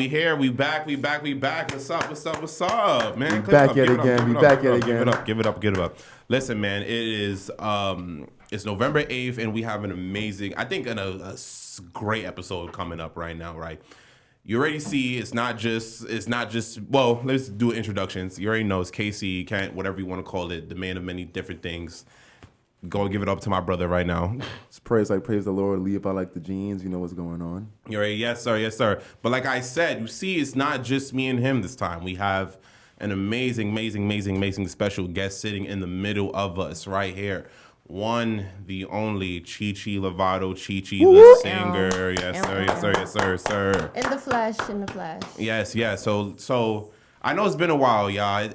We here, we back. What's up, man? Clap Back up, yet give it up, again. give We it up, back give it yet up, give it again. up, Listen, man, it is it's November 8th, and we have an amazing, I think, great episode coming up right now, right? You already see it's not just well, let's do introductions. You already know it's Casey, Kent, whatever you want to call it, the man of many different things. Go and give it up to my brother right now. It's praise the Lord. Leave out like the jeans. You know what's going on. You're right. Yes, sir. But like I said, you see, it's not just me and him this time. We have an amazing special guest sitting in the middle of us right here. One, the only Chi Lovato, Chi, the singer. Yes, sir. In the flesh. Yes. So I know it's been a while, y'all.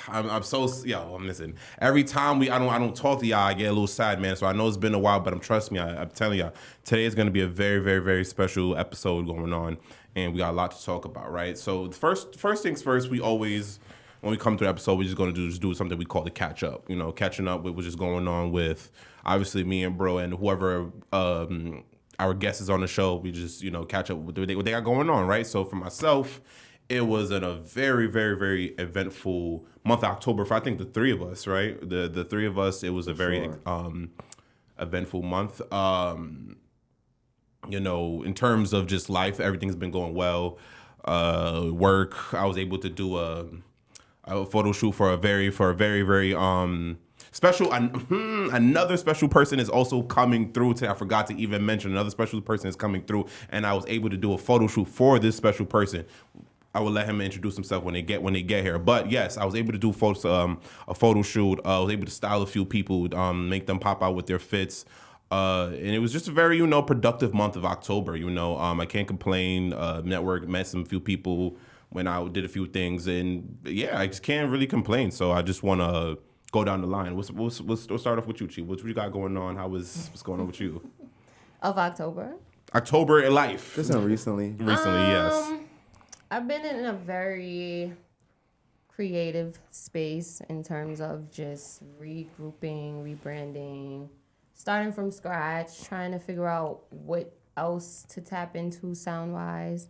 I'm missing. Every time I don't talk to y'all, I get a little sad, man. So I know it's been a while, but trust me, I'm telling y'all, today is going to be a very, very, very special episode going on, and we got a lot to talk about, right? So first things first, we always, when we come to the episode, we're just going to do something we call the catch up. You know, catching up with what's just going on with, obviously, me and bro and whoever our guest is on the show. We just, catch up with what they got going on, right? So for myself, it was a very, very, very eventful month of October for, I think, the three of us, right? The three of us, it was a very eventful month. In terms of just life, everything's been going well. Work, I was able to do a photo shoot for a very, very special. Another special person is also coming through today. I forgot to even mention another special person is coming through, and I was able to do a photo shoot for this special person. I will let him introduce himself when they get here. But yes, I was able to do a photo shoot. I was able to style a few people, make them pop out with their fits. And it was just a very, productive month of October. I can't complain. Met some few people when I did a few things, and yeah, I just can't really complain. So I just want to go down the line. We'll start off with you, Chi. What you got going on? What's going on with you? Of October? October in life. Just recently. Recently, yes. I've been in a very creative space in terms of just regrouping, rebranding, starting from scratch, trying to figure out what else to tap into sound-wise.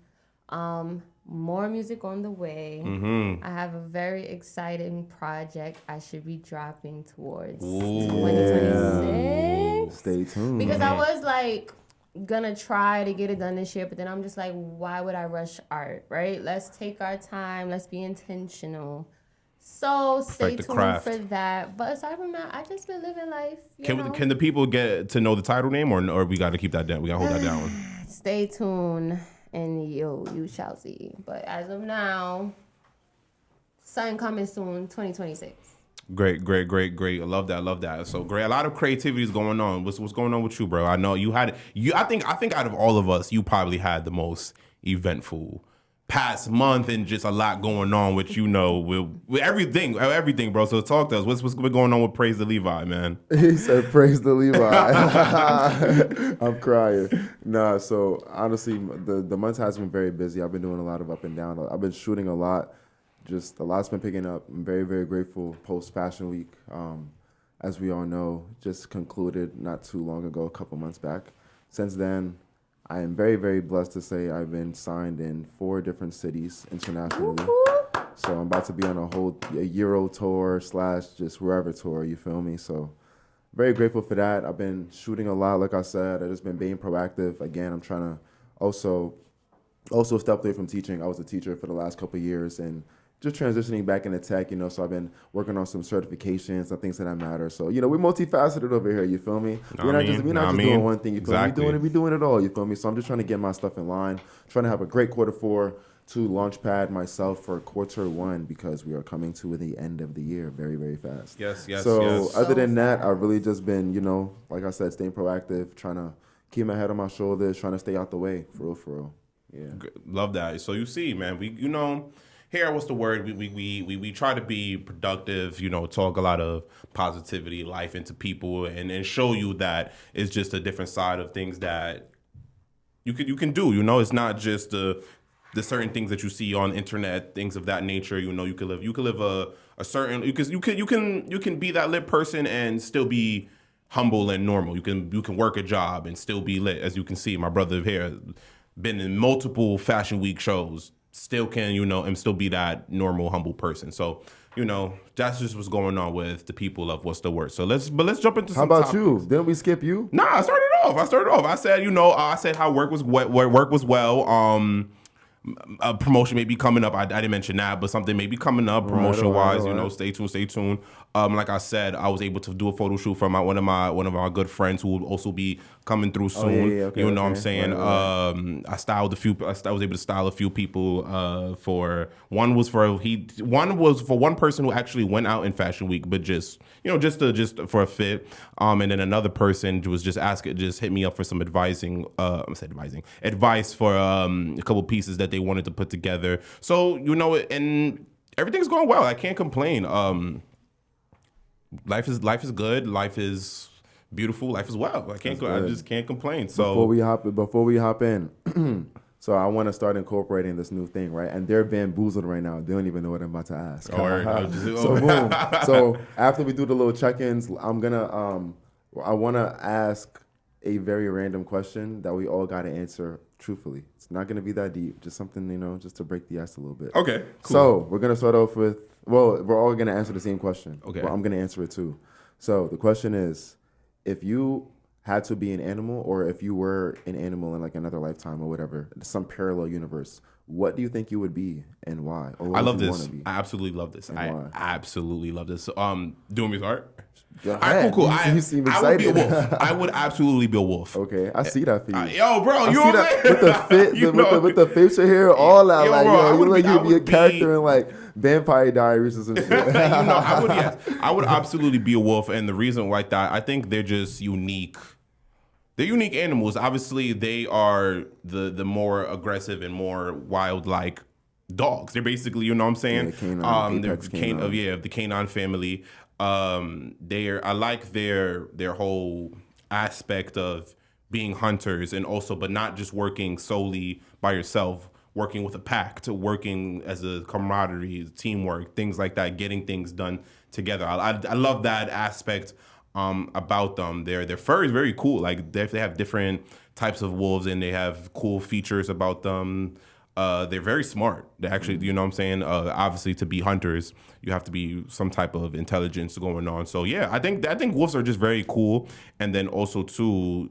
More music on the way. Mm-hmm. I have a very exciting project I should be dropping towards 2026. Stay tuned. Because I was gonna try to get it done this year, but then I'm just like, why would I rush art, right? Let's take our time. Let's be intentional. So stay tuned for that. But aside from that, I just been living life. Can the people get to know the title name, or we got to keep that down? We got to hold that down. Stay tuned, and you shall see. But as of now, something coming soon, 2026. Great. I love that. So great. A lot of creativity is going on. What's going on with you, bro? I know you had I think out of all of us, you probably had the most eventful past month, and just a lot going on with with everything, bro. So talk to us. What's been going on with Praise the Levi, man? He said, "Praise the Levi." I'm crying. Nah. So honestly, the month has been very busy. I've been doing a lot of up and down. I've been shooting a lot. Just a lot's been picking up. I'm very, very grateful. Post Fashion Week, as we all know, just concluded not too long ago, a couple months back. Since then, I am very, very blessed to say I've been signed in 4 different cities internationally. So I'm about to be on a Euro tour / just wherever tour, you feel me? So very grateful for that. I've been shooting a lot, like I said. I've just been being proactive. Again, I'm trying to also step away from teaching. I was a teacher for the last couple of years, and just transitioning back into tech, so I've been working on some certifications and things that matter. So, we're multifaceted over here, you feel me? We're not just doing one thing, you feel me? We're doing it all, you feel me? So I'm just trying to get my stuff in line, trying to have a great Q4 to launchpad myself for Q1, because we are coming to the end of the year very, very fast. Yes. So other than that, I've really just been, like I said, staying proactive, trying to keep my head on my shoulders, trying to stay out the way, for real. Yeah. Love that. So you see, man, we here, what's the word? We try to be productive, talk a lot of positivity, life into people, and show you that it's just a different side of things that you can do. It's not just the certain things that you see on the internet, things of that nature. You can live a certain, because you can be that lit person and still be humble and normal. You can work a job and still be lit. As you can see, my brother here been in multiple Fashion Week shows, still can, you know, and still be that normal, humble person. So, you know, that's just what's going on with the people of What's the Word. So let's jump into How some about topics. you? Didn't we skip you? Nah, I started off. I said, you know, I said how work was well. A promotion may be coming up. I didn't mention that, but something may be coming up promotion wise. You know, stay tuned. Like I said, I was able to do a photo shoot for one of our good friends who will also be coming through soon. Okay, you know what I'm saying? right. I styled a few. I was able to style a few people. For one was for one person who actually went out in Fashion Week, but just for a fit. And then another person was just hit me up for some advice for a couple pieces that they wanted to put together. So, you know, and everything's going well. I can't complain. Life is good. Life is beautiful. Life is well. I just can't complain. So Before we hop in, so I want to start incorporating this new thing, right? And they're bamboozled right now. They don't even know what I'm about to ask. So boom. So after we do the little check-ins, I'm gonna I want to ask a very random question that we all got to answer truthfully. It's not gonna be that deep. Just something, you know, just to break the ice a little bit. Okay. Cool. So we're gonna start off with. Well, we're all gonna answer the same question. Okay. But I'm gonna answer it too. So the question is, if you had to be an animal, or if you were an animal in like another lifetime or whatever, some parallel universe, what do you think you would be and why? Or what I would love you this. wanna be? I absolutely love this. And I why? absolutely love this. Doing me start. Go All right, ahead. cool. You seem I would be a excited. wolf. I would absolutely be a wolf. Okay, I see that for you. Yo, bro, I you see know that what I'm with the fit, saying? with the facial hair, all that. Yo, like, bro, I you would look be- like I you'd be a would be- character in like Vampire Diaries or some shit. I would absolutely be a wolf, and the reason like that, I think they're just unique. They're unique animals. Obviously, they are the more aggressive and more wild like dogs. They're basically, you know what I'm saying? Yeah, canine, they're apex canine. of the canine family. I like their whole aspect of being hunters and also, but not just working solely by yourself, working with a pack, to working as a camaraderie, teamwork, things like that, getting things done together. I love that aspect about them. Their fur is very cool. Like they have different types of wolves and they have cool features about them. They're very smart. They actually, you know what I'm saying? Obviously, to be hunters, you have to be some type of intelligence going on. So yeah, I think wolves are just very cool. And then also too,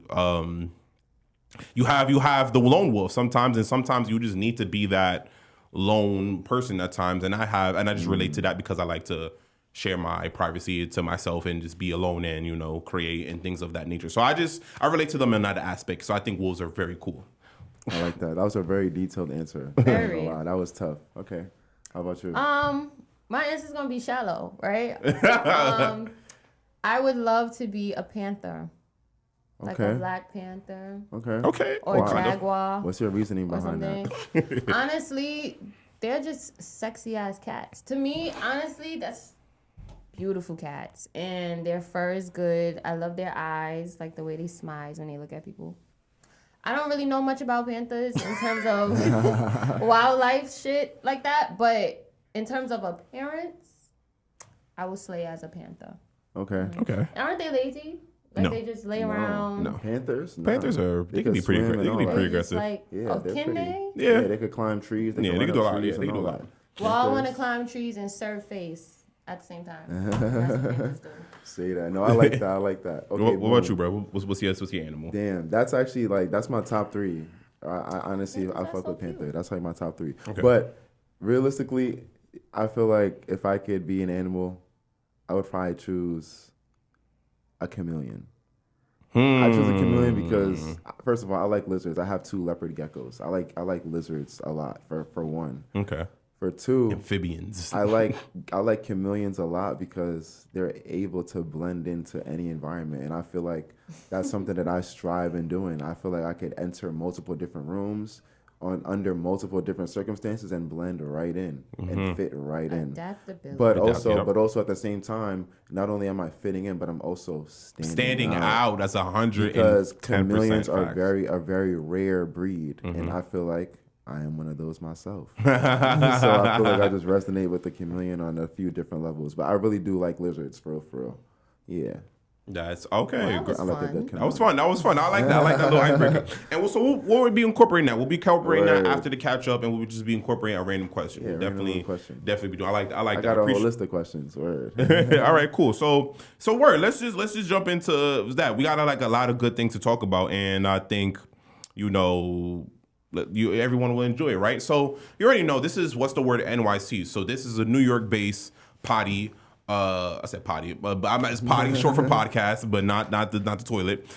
you have the lone wolf sometimes, and sometimes you just need to be that lone person at times. And I just relate to that because I like to share my privacy to myself and just be alone and, you know, create and things of that nature. So I relate to them in that aspect. So I think wolves are very cool. I like that. That was a very detailed answer. Very. Wow, that was tough. Okay, how about you? My answer's gonna be shallow, right? I would love to be a panther, like a Okay. Black Panther Okay. or Wow. jaguar What's your reasoning or behind something. that? Honestly, they're just sexy ass cats. To me, honestly, that's beautiful cats, and their fur is good. I love their eyes, like the way they smile when they look at people. I don't really know much about panthers in terms of wildlife shit like that, but in terms of appearance, I would slay as a panther. Okay. Okay. Aren't they lazy? Like No. they just lay No. around. No. Panthers? No. Panthers are they can be pretty swim and they can be all pretty that. They're just aggressive. like, Yeah, oh, they're can pretty. they? Yeah. They could climb trees. They Yeah, could they run could do a up lot. trees Yeah, they and could do a all lot. that. Well, I want to Panthers. climb trees and serve face at the same time. That's what panthers do. Say that. No, I like that. I like that. Okay. What about boom. you, bro? What's your animal? Damn, that's actually like that's my top three. I honestly Panthers I are fuck so with Panther. cute. That's like my top three. Okay. But realistically, I feel like if I could be an animal, I would probably choose a chameleon. I choose a chameleon because first of all, I like lizards. I have 2 leopard geckos. I like lizards a lot. For one. Okay. For 2, Amphibians. I like chameleons a lot because they're able to blend into any environment, and I feel like that's something that I strive in doing. I feel like I could enter multiple different rooms under multiple different circumstances and blend right in and fit right in. Adaptability. But Yep. also at the same time, not only am I fitting in, but I'm also standing out. That's 110% because chameleons are facts. a very rare breed, and I feel like I am one of those myself. So I feel like I just resonate with the chameleon on a few different levels. But I really do like lizards, for real. Yeah. That's okay. Well, that was I like a fun. good That was fun. That was fun. I like that. I like that little icebreaker. And so what would be incorporating that? We'll be incorporating that Word. after the catch up, and we'll just be incorporating a random question. Yeah, We'll random definitely, question. definitely be doing. I like I that. got a whole list of questions. Word. All right, cool. So word. Let's just jump into that. We got like a lot of good things to talk about, and I think everyone will enjoy it, right? So you already know this is What's the Word NYC. So this is a New York-based potty. I said potty, but it's potty, short for podcast, but not the toilet.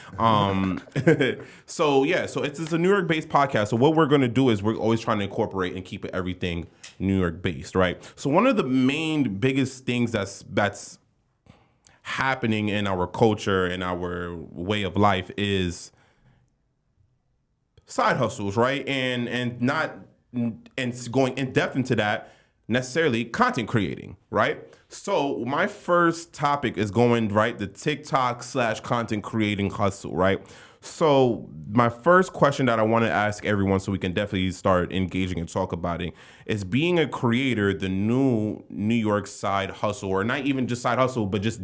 So it's a New York-based podcast. So what we're gonna do is we're always trying to incorporate and keep everything New York-based, right? So one of the biggest things that's happening in our culture and our way of life is side hustles, right? And not and going in depth into that necessarily content creating, right? So my first topic is going right the TikTok / content creating hustle, right? So my first question that I want to ask everyone, so we can definitely start engaging and talk about it, is being a creator the new New York side hustle, or not even just side hustle, but just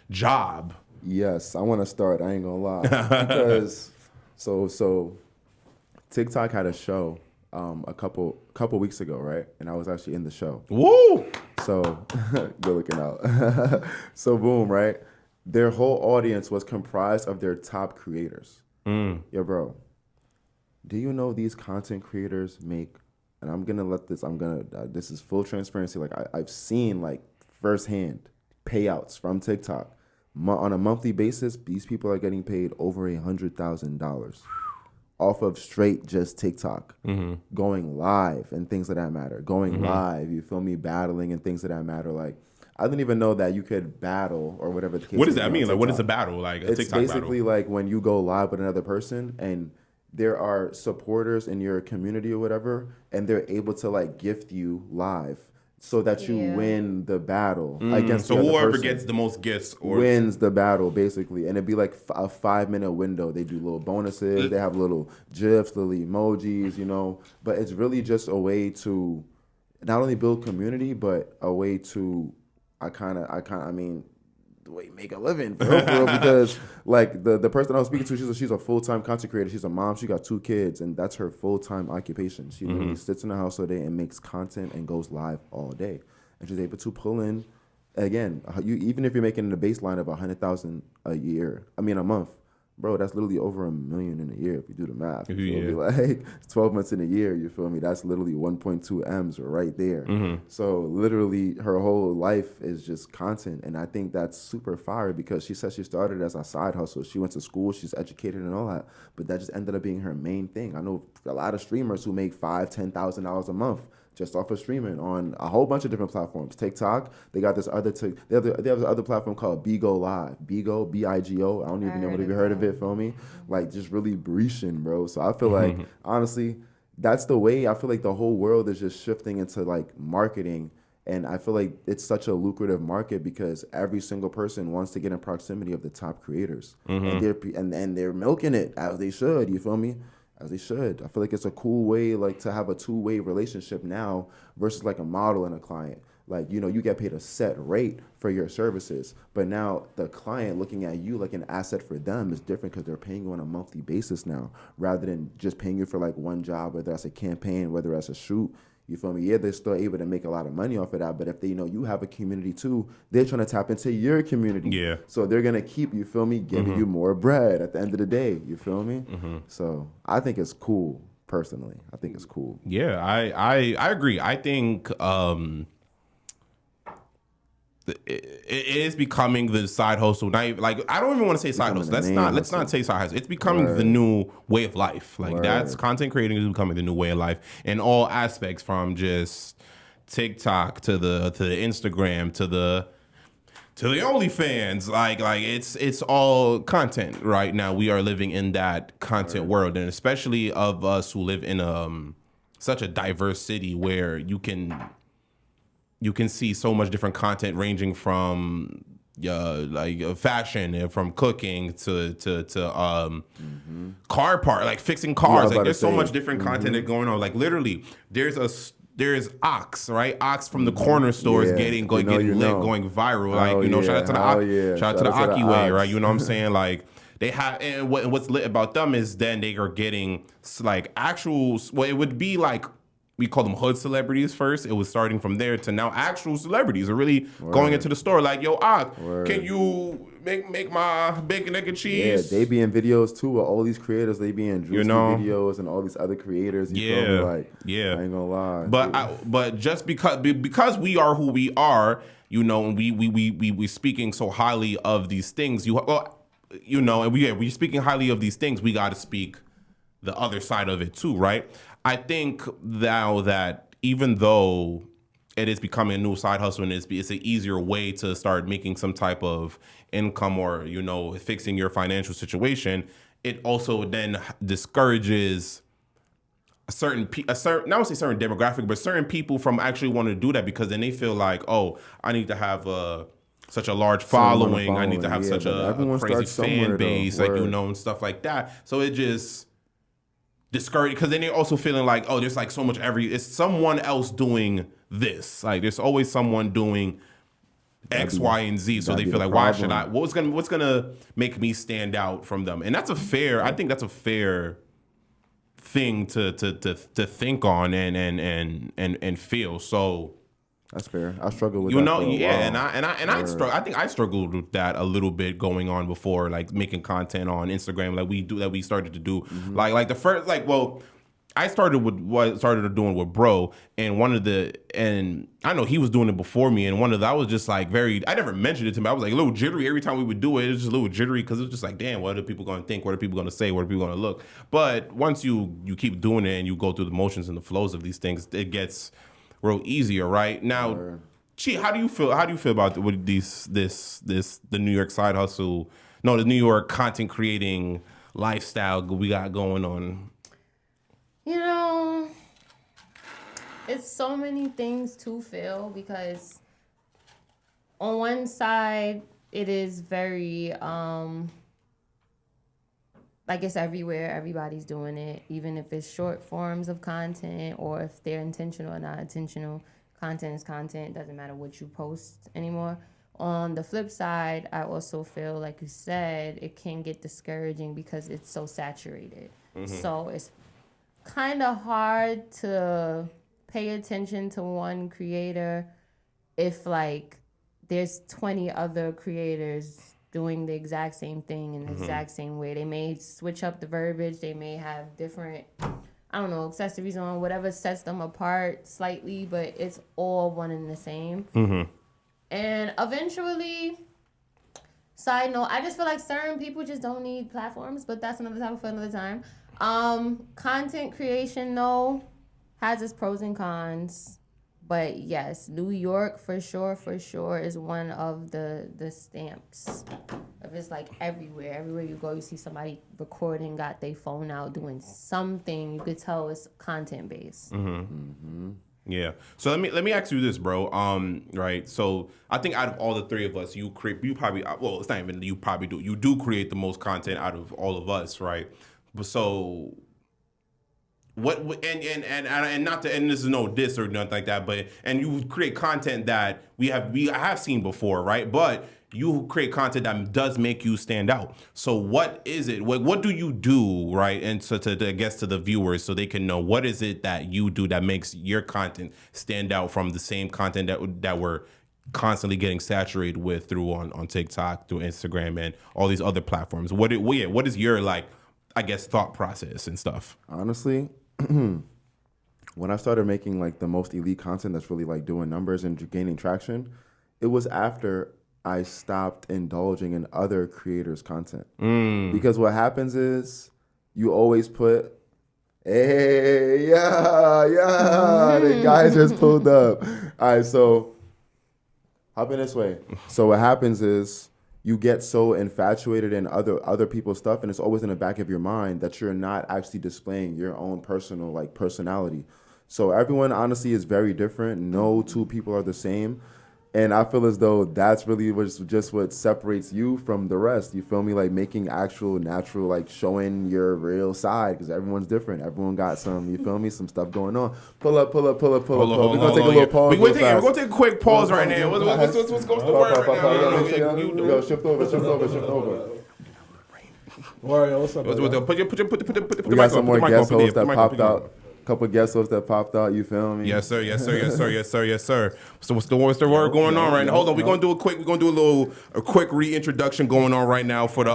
job? Yes, I want to start. I ain't gonna lie, because so TikTok had a show a couple weeks ago, right? And I was actually in the show. Woo! So good looking out. So boom, right? Their whole audience was comprised of their top creators. Yo, bro, do you know these content creators make? And I'm gonna this is full transparency. Like I've seen like firsthand payouts from TikTok on a monthly basis. These people are getting paid over $100,000 off of straight just TikTok, going live and things of that matter. Going live, you feel me, battling and things of that matter. Like I didn't even know that you could battle or whatever the case. What does that mean? Like, what is a battle? Like a It's TikTok basically battle? like when you go live with another person and there are supporters in your community or whatever, and they're able to like gift you live so that you win the battle against So the other whoever person. gets the most gifts or Wins the battle basically, and it'd be like a 5-minute window. They do little bonuses, they have little gifs, little emojis, but it's really just a way to not only build community, but a way to I mean the way you make a living for real, because like the person I was speaking to, she's a full-time content creator. She's a mom, she got 2 kids, and that's her full-time occupation. She literally sits in the house all day and makes content and goes live all day, and she's able to pull in, again, even if you're making a baseline of 100,000 a month, bro, that's literally over $1 million in a year if you do the math. You feel me? Like 12 months in a year, you feel me? That's literally 1.2 M's right there. So literally her whole life is just content, and I think that's super fire because she said she started as a side hustle. She went to school, she's educated and all that, but that just ended up being her main thing. I know a lot of streamers who make $5,000-$10,000 a month just off of streaming on a whole bunch of different platforms. TikTok, they got this other they have this other platform called Bigo Live. Bigo, B-I-G-O. I don't even know if you heard of it, feel me? Like just really breaching, bro. So I feel like honestly, that's the way. I feel like the whole world is just shifting into like marketing. And I feel like it's such a lucrative market because every single person wants to get in proximity of the top creators. And they're milking it as they should, you feel me? As they should. I feel like it's a cool way like to have a two-way relationship now versus like a model and a client. Like, you get paid a set rate for your services, but now the client looking at you like an asset for them is different because they're paying you on a monthly basis now rather than just paying you for like one job, whether that's a campaign, whether that's a shoot. You feel me? Yeah, they're still able to make a lot of money off of that, but if they know you have a community too, they're trying to tap into your community. Yeah. So they're going to keep, you feel me, giving you more bread at the end of the day. You feel me? So I think it's cool, personally. I think it's cool. Yeah, I agree. I think it is becoming the side hustle. Not even, like I don't even want to say side hustle. Let's not say side hustle. It's becoming the new way of life. Like that's content creating is becoming the new way of life in all aspects, from just TikTok to the Instagram to the OnlyFans. Like it's all content right now. We are living in that content world, and especially of us who live in such a diverse city where you can see so much different content ranging from fashion and from cooking to car part, like fixing cars. Like there's so much different content that's going on. Like literally, there's there's Ox, right? Ox from the corner stores Yeah. getting You know, you lit, know. going viral. Oh, Like, you know, yeah. shout out to the Hell Ox, yeah. shout out to the Aki way, Ox. right? You know what I'm saying? Like, they have, and what's lit about them is then they are getting like actual. Well, it would be like we call them hood celebrities first. It was starting from there to now actual celebrities are really going into the store. Like, yo, Ox, can you make my bacon, egg, and cheese? Yeah, they be in videos too with all these creators. They be in Juicy videos and all these other creators. You feel me? Like, I ain't gonna lie. But just because we are who we are, you know, and we speaking so highly of these things. You know, and we speaking highly of these things. We got to speak the other side of it too, right? I think now that even though it is becoming a new side hustle and it's an easier way to start making some type of income or, you know, fixing your financial situation, it also then discourages not say certain demographic, but certain people from actually wanting to do that because then they feel like, oh, I need to have such a large following. I need to have such a crazy fan base, like, you know, and stuff like that. So it just discouraged because then they're also feeling like, oh, there's like so much it's someone else doing this. Like there's always someone doing X, Y, and Z. So they feel like, why should I? What's gonna make me stand out from them? And that's I think that's a fair thing to think on and feel. So that's fair. I struggle with that. You know, yeah, I think I struggled with that a little bit going on before, like making content on Instagram, like we started to do. Mm-hmm. Like the first, I started doing with bro, and I know he was doing it before me, and I was just like I never mentioned it to him. I was like a little jittery every time we would do it. It was just a little jittery because it was just like, damn, what are people going to think? What are people going to say? What are people going to look? But once you keep doing it and you go through the motions and the flows of these things, it gets real easier, right? Now, Chi, how do you feel about the New York side hustle? No, the New York content creating lifestyle we got going on. You know, it's so many things to feel because on one side it is very like it's everywhere. Everybody's doing it, even if it's short forms of content or if they're intentional or not intentional. Content is content. Doesn't matter what you post anymore. On the flip side, I also feel, like you said, it can get discouraging because it's so saturated. Mm-hmm. So it's kind of hard to pay attention to one creator if, like, there's 20 other creators doing the exact same thing in the exact same way. They may switch up the verbiage. They may have different, I don't know, accessories on, whatever sets them apart slightly, but it's all one and the same. Mm-hmm. And eventually, side note, I just feel like certain people just don't need platforms, but that's another topic for another time. Content creation, though, has its pros and cons. But yes, New York for sure is one of the stamps. If it's like everywhere you go, you see somebody recording, got their phone out, doing something. You could tell it's content based. Mm-hmm. Mm-hmm. Yeah. So let me ask you this, bro. Right. So I think out of all the three of us, you probably, well, it's not even you probably do. You do create the most content out of all of us, right? But so. What and not to, and this is no diss or nothing like that, but and you create content that we have seen before, right? But you create content that does make you stand out. So what is it? What do you do, right? And so to the viewers, so they can know what is it that you do that makes your content stand out from the same content that we're constantly getting saturated with through on TikTok, through Instagram, and all these other platforms. What is your, like, I guess, thought process and stuff? Honestly, when I started making like the most elite content that's really like doing numbers and gaining traction, it was after I stopped indulging in other creators' content. Because what happens is you always put, hey, yeah, the guys just pulled up. All right, so hop in this way. So what happens is you get so infatuated in other people's stuff, and it's always in the back of your mind that you're not actually displaying your own personal, like, personality. So everyone honestly is very different. No two people are the same. And I feel as though that's really just what separates you from the rest. You feel me? Like making actual, natural, like showing your real side because everyone's different. Everyone got some, you feel me? Some stuff going on. Pull up. We're going to take a little pause. We're going to take a quick pause right now. What's going on right now? Yo, shift over. Wario, what's up? Put We got some more guest hosts that popped out. Couple guest hosts that popped out. You feel me? Yes, sir. So what's the word going on right now? Hold on, we're gonna do a quick reintroduction going on right now for the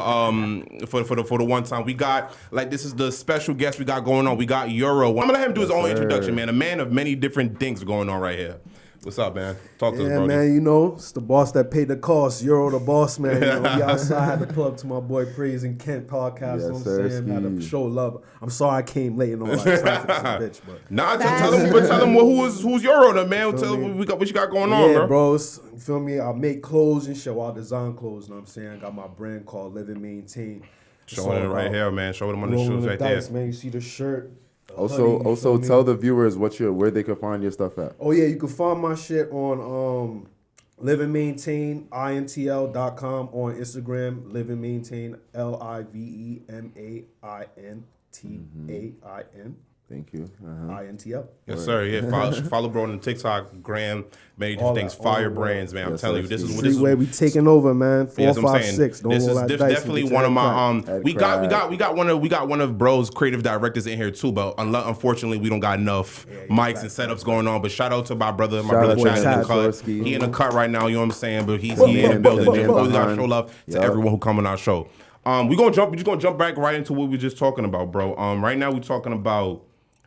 one time. We got this is the special guest we got going on. We got Euro. I'm gonna let him do his own introduction, man. A man of many different things going on right here. What's up, man? Talk to us, bro. Man, you know, it's the boss that paid the cost. Euro the boss, man. You know, we outside had to plug to my boy Praising Kent podcast. You know what I'm saying? Had to show love. I'm sorry I came late and all that traffic, bitch. But nah, tell him who's Euro, the man. Tell him what you got going on, yeah, bro. You feel me? I make clothes and shit. Well, I design clothes. You know what I'm saying? I got my brand called Live and Maintain. Showing it right here, man. Show them on the shoes right there. Man, you see the shirt. Also tell the viewers where they can find your stuff at. Oh yeah, you can find my shit on Live and Maintain intl.com, on Instagram, Live and Maintain LIVEMAINTAIN. Thank you. INTL. Yes, sir. Yeah, follow bro on the TikTok, Gram, many different things. Fire brands, man. I'm telling you, this is where we taking over, man. 4, 5, 6. Don't this roll is that dice definitely one of my we got one of bro's creative directors in here too, but unfortunately we don't got enough mics and setups going on. But shout out to my brother Chad in the cut. He in the cut right now, you know what I'm saying? But he's in the building. We gotta show love to everyone who come on our show. We're gonna jump back right into what we were just talking about, bro. Right now we're talking about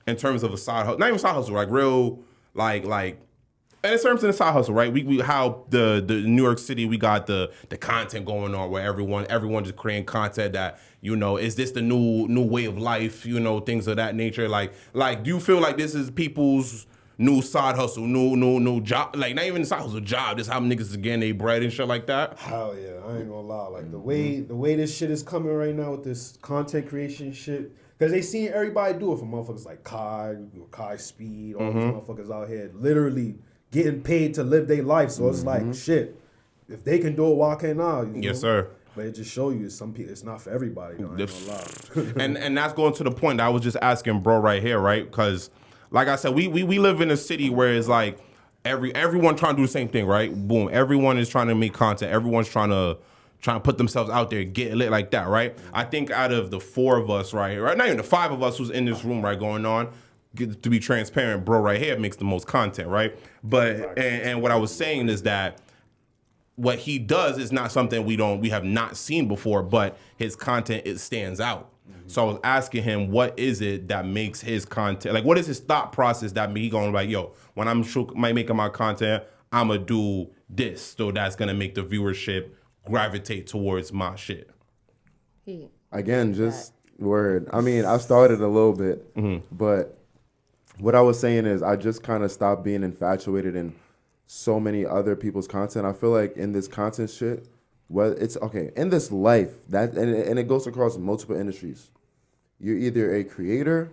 in terms of a side hustle, not even side hustle, like real, like, in terms of the side hustle, right? We how the New York City, we got the content going on where everyone just creating content that, you know, is this the new way of life, you know, things of that nature. Like do you feel like this is people's new side hustle, new job, like not even side hustle, job, just how niggas is getting their bread and shit like that? Hell yeah, I ain't gonna lie. Like the way this shit is coming right now with this content creation shit. Because they seen everybody do it, for motherfuckers like Kai Speed, all these motherfuckers out here literally getting paid to live their life. So it's like, shit, if they can do it, why can't I? You know? Yes, sir. But it just show you some people, it's not for everybody. I ain't gonna lie. and that's going to the point that I was just asking bro right here, right? Because like I said, we live in a city where it's like everyone trying to do the same thing, right? Boom. Everyone is trying to make content. Everyone's trying to put themselves out there, get lit like that, right? I think out of the 4 of us right, not even the 5 of us who's in this room, right, going on, to be transparent, bro right here makes the most content, right? But and what I was saying is that what he does is not something we have not seen before, but his content, it stands out. So I was asking him, what is it that makes his content, like what is his thought process that he going like, yo, when I'm making my content, I'm gonna do this, so that's gonna make the viewership gravitate towards my shit. Again, just word. I mean, I started a little bit, but what I was saying is I just kind of stopped being infatuated in so many other people's content. I feel like in this content shit, well, it's okay in this life that and it goes across multiple industries. You're either a creator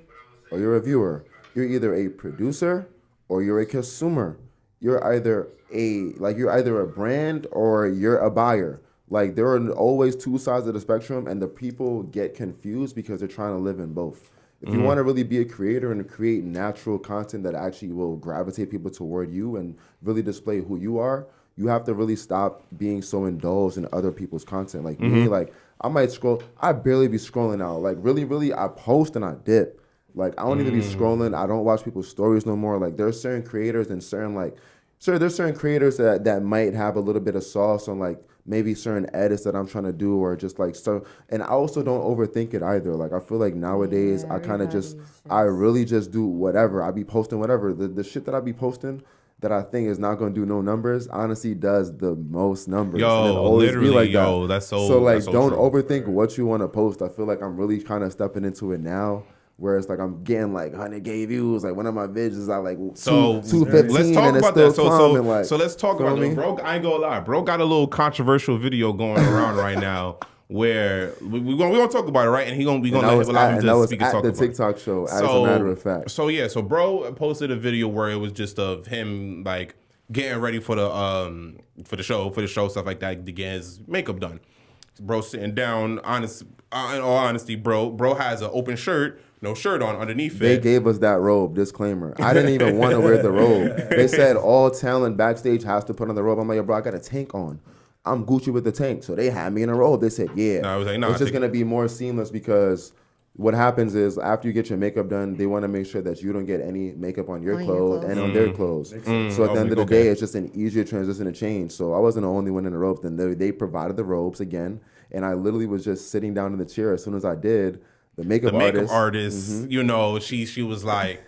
or you're a viewer. You're either a producer or you're a consumer. You're either a brand or you're a buyer. Like there are always 2 sides of the spectrum, and the people get confused because they're trying to live in both. If you want to really be a creator and create natural content that actually will gravitate people toward you and really display who you are, you have to really stop being so indulged in other people's content. Like me, like I might scroll, I barely be scrolling out. Like really, I post and I dip. Like I don't even be scrolling. I don't watch people's stories no more. Like there's certain creators and there's certain creators that might have a little bit of sauce on like maybe certain edits that I'm trying to do or just like so. And I also don't overthink it either. Like I feel like nowadays I kind of I really just do whatever. I be posting whatever. The shit that I be posting that I think is not going to do no numbers honestly does the most numbers. Yo, literally, like that. That's so. So like, that's so don't true. Overthink what you want to post. I feel like I'm really kind of stepping into it now. Where it's like I'm getting like 100K views. Like one of my videos I like 215 let's talk and it's about still that. climbing. Like, so let's talk about it, bro. I ain't gonna lie, bro. Got a little controversial video going around right now where we gonna talk about it, right? And we gonna allow him to speak and talk about it. The TikTok show, as a matter of fact. So bro posted a video where it was just of him like getting ready for the show, stuff like that, to get his makeup done. Bro sitting down, in all honesty, bro has an open shirt, no shirt on underneath They it. gave us that robe, disclaimer. I didn't even want to wear the robe. They said all talent backstage has to put on the robe. I'm like, yo, bro, I got a tank on. I'm Gucci with the tank. So they had me in a robe. They said, yeah. No, I was like, no, it's I just think- going to be more seamless because what happens is after you get your makeup done, they want to make sure that you don't get any makeup on your On your clothes clothes. and on their clothes. So at the I was end of like, the okay. day, it's just an easier transition to change. So I wasn't the only one in the robes. Then they provided the robes again. And I literally was just sitting down in the chair. As soon as I did, the makeup artist, you know, she was like,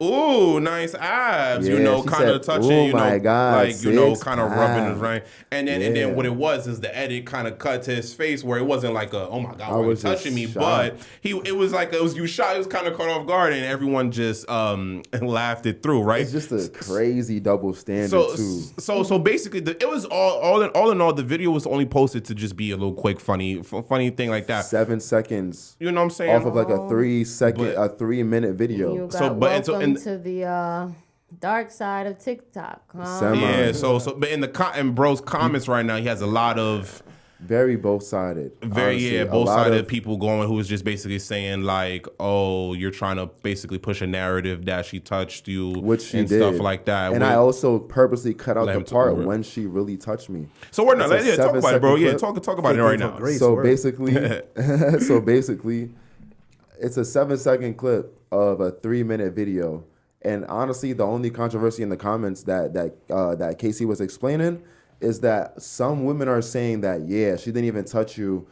"Ooh, nice abs," you Yeah, know, she kind of said, touching, "Oh you know, my God, like, you know, six kind of rubbing his pack." right, and then Yeah. what it was is the edit kind of cut to his face where it wasn't like a, "Oh my God, I why are you was just touching me?" shocked. But it was like you shot, it was kind of caught off guard, and everyone just laughed it through, right? It's just a crazy double standard So, too. so basically, it was all in all, the video was only posted to just be a little quick, funny thing like that. 7 seconds You know what I'm saying? off of like a 3-minute video. You got So, but- and so- welcome and- to the dark side of TikTok. Semi. Yeah, so but in bro's comments right now, he has a lot of Very both sided. both sided people going who is just basically saying like, oh, you're trying to basically push a narrative that she touched you, Which she and did. stuff like that. And I also purposely cut out Let the him talk part over it. when she really touched me. So we're not. It's a Yeah, talk about it, bro. 7-second Yeah, clip. talk about it right now. Grace, So word. basically, it's a 7-second clip of a 3-minute video. And honestly, the only controversy in the comments that Casey was explaining is that some women are saying that, yeah, she didn't even touch you.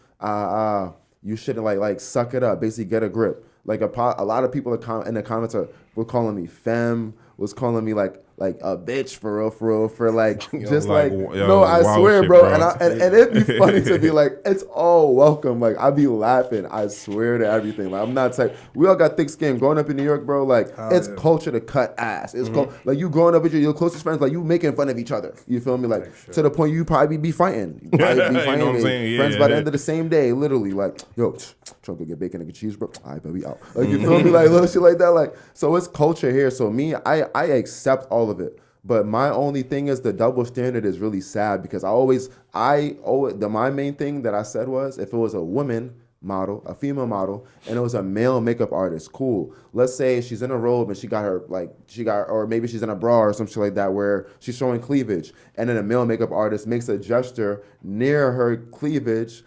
You shouldn't like suck it up. Basically, get a grip. Like a lot of people in the comments were calling me femme, was calling me like a bitch for real, for like just like, like yo, no, I wild swear, shit, bro. bro. And it'd be funny to be like, it's all welcome. Like I be laughing. I swear to everything. Like I'm not type. We all got thick skin. Growing up in New York, bro. Like it's culture to cut ass. It's like you growing up with your closest friends. Like you making fun of each other. You feel me? Like to the point you probably be fighting. You probably be You know fighting. what I'm saying? Yeah, friends by the yeah. end of the same day. Literally, like yo, trying to get bacon and get cheese, bro. All right, baby, out. Like you feel me? Like little shit like that. Like so, it's culture here. So me, I accept all of it. But my only thing is the double standard is really sad because my main thing that I said was if it was a woman model, a female model, and it was a male makeup artist, cool. Let's say she's in a robe and or maybe she's in a bra or some shit like that where she's showing cleavage, and then a male makeup artist makes a gesture near her cleavage,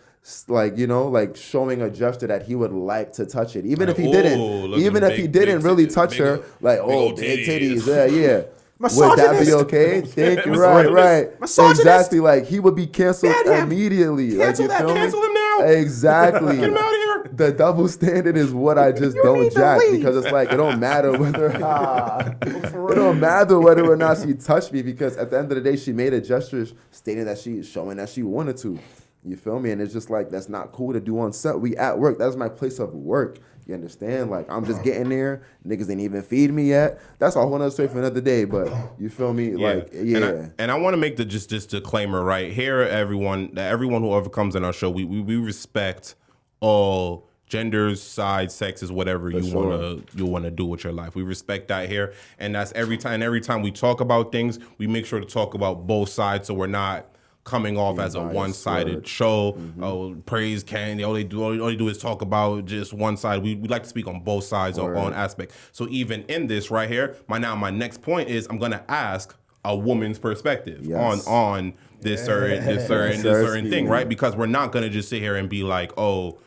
like like showing a gesture that he would like to touch it, even if he Ooh, didn't, looking even if he big didn't really titties, touch big her, old- like big old big titties. titties, yeah. Would that be Misogynist. okay? Thank you. Misogynist. Right. Misogynist. Exactly. Like he would be canceled Ban him. immediately. Cancel like, you that. feel me? Cancel him now. Exactly. Get him out of here. The double standard is what I just don't need to jack leave. because it's like it don't matter whether it don't matter whether or not she touched me because at the end of the day she made a gesture stating that she showing that she wanted to. You feel me? And it's just like that's not cool to do on set. We at work. That's my place of work. You understand? Like I'm just getting there. Niggas ain't even feed me yet. That's a whole nother story for another day. But you feel me? Like yeah. And I want to make just disclaimer right here, everyone who ever comes on our show, we respect all genders, sides, sexes, whatever you wanna do with your life. We respect that here, and that's every time we talk about things, we make sure to talk about both sides, so we're not coming off as a biased, one-sided word. show. Oh, praise Candy. All they do is talk about just one side. We like to speak on both sides on aspect. So even in this right here, my next point is I'm gonna ask a woman's perspective Yes. on this certain thing, right? Because we're not gonna just sit here and be like, oh,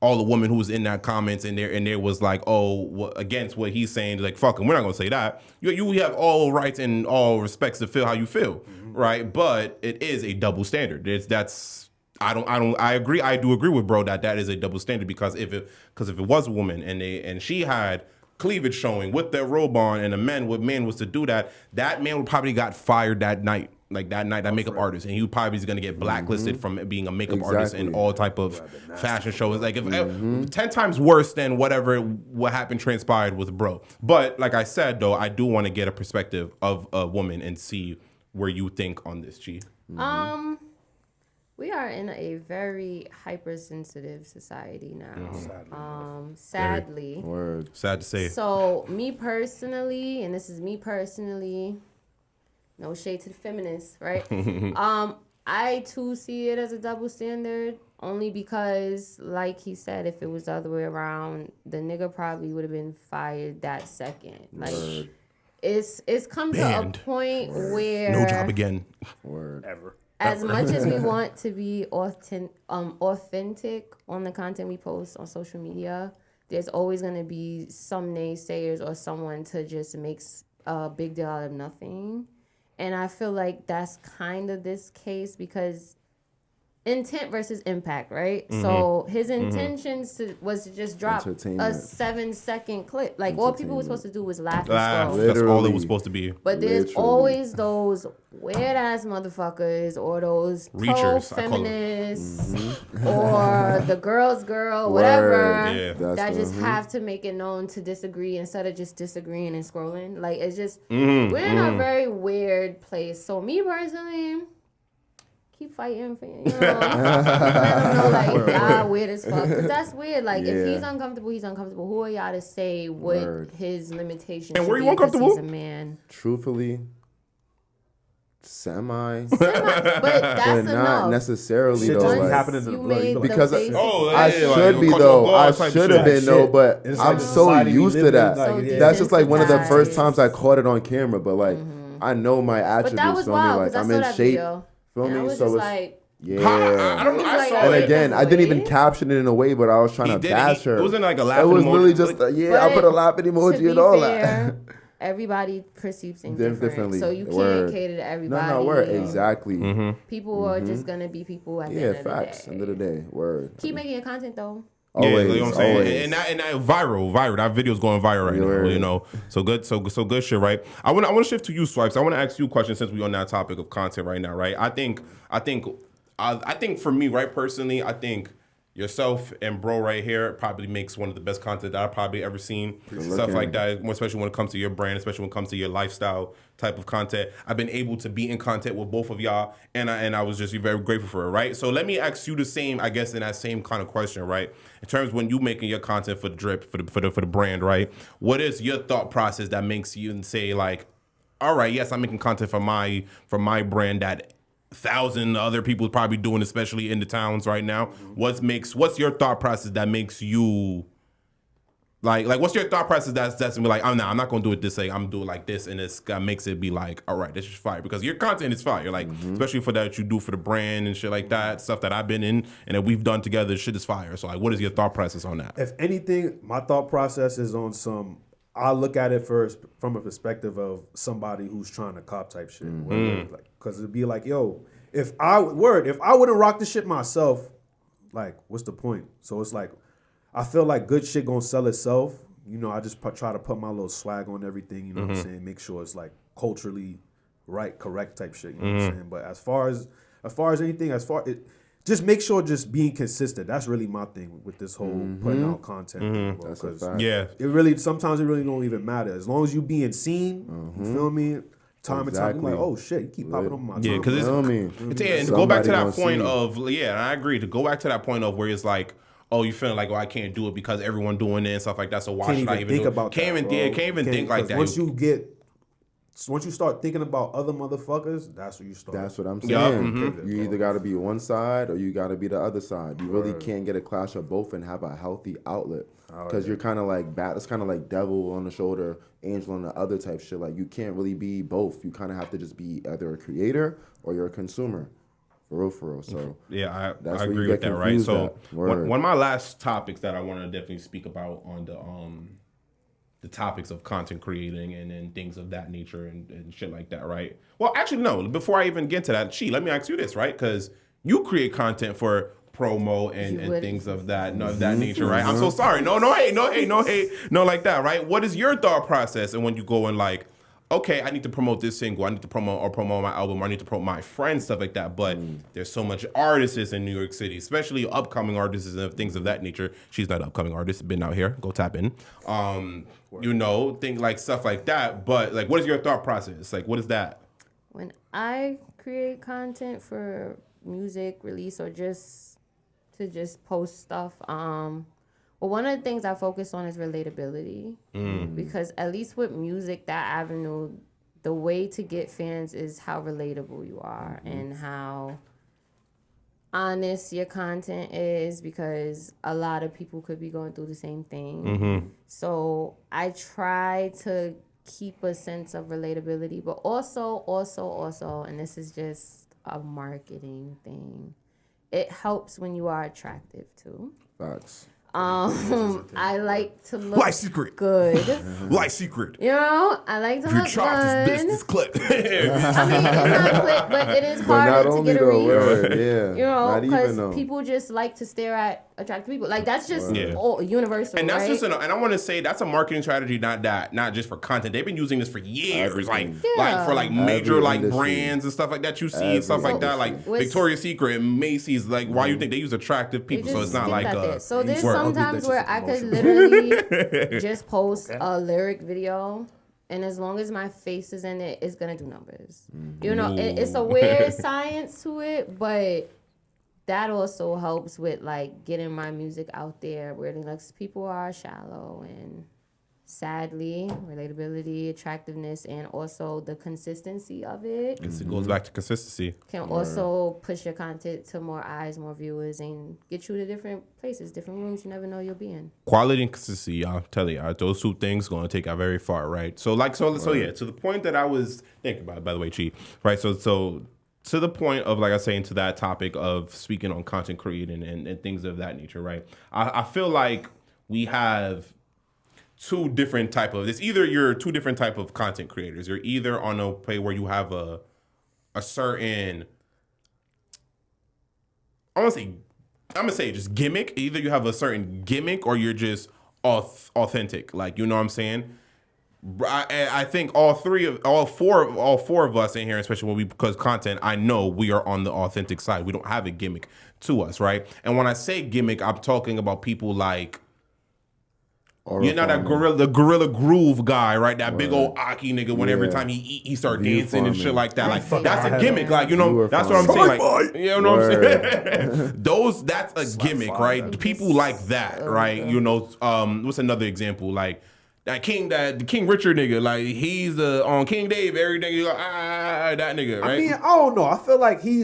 all the women who was in that comments and there was like, oh, against what he's saying, like, fuck him, we're not gonna say that. You have all rights and all respects to feel how you feel, right? But it is a double standard. I agree. I do agree with bro that is a double standard because if it was a woman and she had cleavage showing with their robe on and man was to do that man would probably got fired that night. Like that night, that makeup artist, and he probably is gonna get blacklisted from being a makeup artist in all type of fashion shows. Like if 10 times worse than what happened transpired with bro. But like I said though, I do want to get a perspective of a woman and see where you think on this, Chi. We are in a very hypersensitive society now. Sadly. Word. Sad to say. So me personally, and this is me personally, No shade to the feminists, right? I too see it as a double standard, only because, like he said, if it was the other way around, the nigga probably would have been fired that second. Like, Word. it's come Banned. to a point where No job again. Word. Ever. as much as we want to be authentic on the content we post on social media, there's always going to be some naysayers or someone to just make a big deal out of nothing. And I feel like that's kind of this case because intent versus impact, right? So his intentions was to just drop a Entertainment. 7-second clip. Like all people were supposed to do was laugh and Laugh. scroll. That's all it Literally. was supposed to be. But there's Literally. always those weird ass motherfuckers or those Reachers, I call 'em. feminists or the girl's girl, whatever, Word. Yeah. That's that the- just have to make it known to disagree instead of just disagreeing and scrolling. Like it's just we're in a very weird place. So me personally, keep fighting for you know. Let them know like y'all weird as fuck. Cause that's weird. Like if Yeah. he's uncomfortable, he's uncomfortable. Who are y'all to say what Word. his limitations? And were should you be 'cause uncomfortable? He's a man. Truthfully, semi. But that's But not enough. necessarily Shit though. just be like, happening in the You blood. made the Because basic- Oh, I yeah, like, should be cut though. your I balls type should shit. have been though, Shit. but It's I'm like the so society we used to live in, that. like, So yeah. That's just like one of the first desensitized. times I caught it on camera. But like, I know my But attributes. that was feel me? wild Like because I I'm saw in that shape. video. Feel And I me? was So just it's like, yeah. I don't know. I Like, saw And it. again, I didn't even Avoid. caption it in a way, but I was trying He to did. bash her. It wasn't like a It laughing was literally emoji. just Like, yeah. I put a laughing to emoji be and all fair, that. everybody perceives things Differently. differently. So you can't Word. cater to everybody. No, word exactly. People are just gonna be people at the Yeah, end of facts. the day. End of the day, word. Keep making your content though. Yeah, Always, you know what I'm saying, always. and that viral. That video's going viral right now. Word. You know, so good shit, right? I want to shift to you, Swipes. I want to ask you a question since we're on that topic of content right now, right? I think for me, right, personally, I think yourself and bro right here probably makes one of the best content that I've probably ever seen. Stuff looking. like that, more especially when it comes to your brand, especially when it comes to your lifestyle type of content. I've been able to be in content with both of y'all, and I was just very grateful for it, right? So let me ask you the same, I guess, in that same kind of question, right? In terms of when you making your content for the drip, for the brand, right? What is your thought process that makes you say like, all right, yes, I'm making content for my brand that 1,000 other people probably doing, especially in the towns right now. What's your thought process that makes you like what's your thought process that's gonna be like, I'm not gonna do it this way, I'm gonna do it like this, and it's makes it be like, all right, this is fire because your content is fire, like especially for that you do for the brand and shit like that, stuff that I've been in and that we've done together, shit is fire. So like, what is your thought process on that? If anything, my thought process is on I look at it first from a perspective of somebody who's trying to cop type shit. Because it'd be like, yo, if I wouldn't rock this shit myself, like, what's the point? So it's like, I feel like good shit gonna sell itself. You know, I just try to put my little swag on everything, you know what I'm saying? Make sure it's like culturally right, correct type shit, you know what I'm saying? But as far as anything, just make sure just being consistent. That's really my thing with this whole putting out content. thing, bro, That's a 'cause fact. Yeah. sometimes it really don't even matter. As long as you being seen, you feel me? Time and time, you're like, Exactly. oh shit, you keep popping on my Yeah, time. because it's Feel me? and to go back to Somebody that gonna point see. of and I agree to go back to that point of where it's like, oh, you feeling like, oh, I can't do it because everyone doing it and stuff like that. So why Can't should I even even think do it? about Can't that, even bro. can't even think like Because that. once you start thinking about other motherfuckers, that's what you start. That's what I'm saying. Yeah, You either got to be one side or you got to be the other side. You really can't get a clash of both and have a healthy outlet. Because you're kind of like it's kind of like devil on the shoulder, angel on the other type shit. Like you can't really be both. You kind of have to just be either a creator or you're a consumer. For real. So Yeah, That's I where you agree get with that, right? confused So at. Word. one of my last topics that I want to definitely speak about on the topics of content creating and things of that nature and shit like that, right? Well, actually, no. Before I even get to that, let me ask you this, right? Because you create content for promo and would. things of that nature, right? I'm so sorry. No hate, no like that, right? What is your thought process? And when you go and like, okay, I need to promote this single, I need to promote my album, or I need to promote my friends, stuff like that. But there's so much artists in New York City, especially upcoming artists and things of that nature. She's not an upcoming artist, been out here, go tap in. Things like stuff like that. But like, what is your thought process? Like, what is that? When I create content for music release or just to post stuff, well, one of the things I focus on is relatability because at least with music, that avenue the way to get fans is how relatable you are and how honest your content is, because a lot of people could be going through the same thing. So I try to keep a sense of relatability, but also, and this is just a marketing thing, it helps when you are attractive too. Facts. I like to look Life secret. good. Life secret. You know, I like to If you look try good. this clip. I mean, it's not quick, but it is But harder not to only get a though, reach. word, yeah. You know, not even because though. people just like to stare at attractive people. Like that's just Yeah. all universal, And that's right? just and I want to say that's a marketing strategy, not just for content. They've been using this for years, Everything. like for like major Every like industry. brands and stuff like that. You see and stuff Every like that, like industry. Victoria's Secret and Macy's. Like, why you think they use attractive They people? So it's just not skip like that there. So there's word. sometimes That's where just a I could promotion. literally just post a lyric video, and as long as my face is in it, it's gonna do numbers. You know, it's a weird science to it, but that also helps with like getting my music out there where like people are shallow, and sadly relatability, attractiveness, and also the consistency of it It goes back to consistency. can also push your content to more eyes, more viewers, and get you to different places, different rooms you never know you'll be in. Quality and consistency, I'll tell you, those two things going to take you very far, right? So yeah, to the point that I was thinking about, by the way, Chi, right? So to the point of, like I was saying, to that topic of speaking on content creating and things of that nature, right? I feel like we have two different type of, it's either you're two different type of content creators. You're either on a play where you have a certain, I'm gonna say just gimmick. Either you have a certain gimmick or you're just authentic. Like, you know what I'm saying? I think all four of us in here, especially when because content, I know we are on the authentic side. We don't have a gimmick to us, right? And when I say gimmick, I'm talking about people like, you know, that gorilla groove guy, right? That big old Aki nigga. When every time he eat, he start View dancing and farming. shit like that. Like Fuck, that's I a have gimmick. that. Like, you know, Viewer that's what I'm farming. saying. Like, you know what I'm Word. saying? That's a gimmick, fire, right? man. People like that, right? You know, what's another example? Like the King Richard nigga. Like he's on King Dave. Every nigga, you go, that nigga, right? I mean, I don't know. I feel like he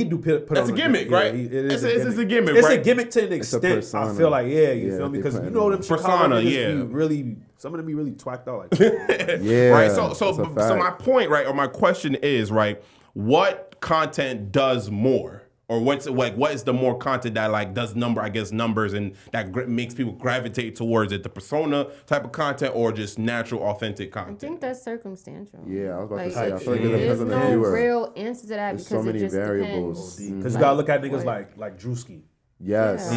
do put That's on a gimmick, right? It's It's a gimmick, It's right? a gimmick to an a extent. persona. I feel like, you Yeah, feel me? they Because put you it know on. them Chicago Persona, niggas yeah. be really, some of them be really twacked out like that. Yeah. Right. that's a So fact. my point, right, or my question is, right, what content does more? Or what is the more content that like does numbers and that makes people gravitate towards it? The persona type of content or just natural, authentic I content? think that's circumstantial. Yeah, I was about to Like, say, I feel like it there's depends on the no viewer. real answer to that There's because so many it just variables. depends. Because you gotta look at Like, niggas what? like Drewski. Yes,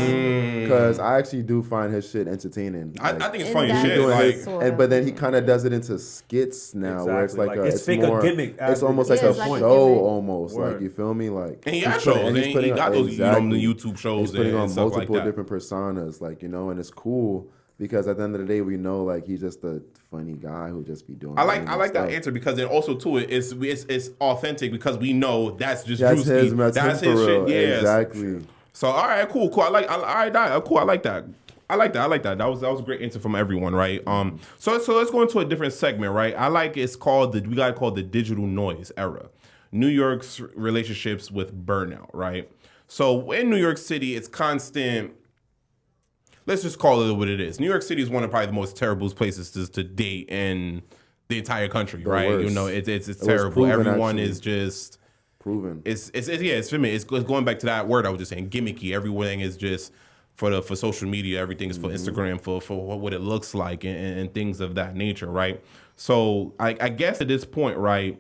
because I actually do find his shit entertaining. I Like, think it's And funny as that's shit. doing Like, his- sort and, of- but then he kind of does it into skits now, where it's Exactly. like Like, it's fake a more, gimmick It's after- almost Yeah, like a it's like a show, gimmick. almost. Word. Like, you feel me? Like and he he's got put- shows. and And he's he putting got on- those the exactly. YouTube shows He's putting and on stuff like multiple that. different personas, like, you know, and it's cool because at the end of the day, we know like he's just a funny guy who just be doing. I like random that stuff. answer because then also too it's authentic because we know that's just That's Drewski. his. That's his for real. shit. Yes. Exactly. So all right, cool. Cool. I like that. I like that. That was a great answer from everyone, right? So let's go into a different segment, right? It's called we got to call the digital noise era. New York's relationships with burnout, right? So in New York City, it's constant. Let's just call it what it is. New York City is one of probably the most terrible places to date in the entire country, right? worst. You know, it's was terrible. proven, Everyone actually. is just. Proven. It's for me. It's going back to that word I was just saying, gimmicky. Everything is just for social media. Everything is for Instagram, for what it looks like and things of that nature, right? So I guess at this point, right?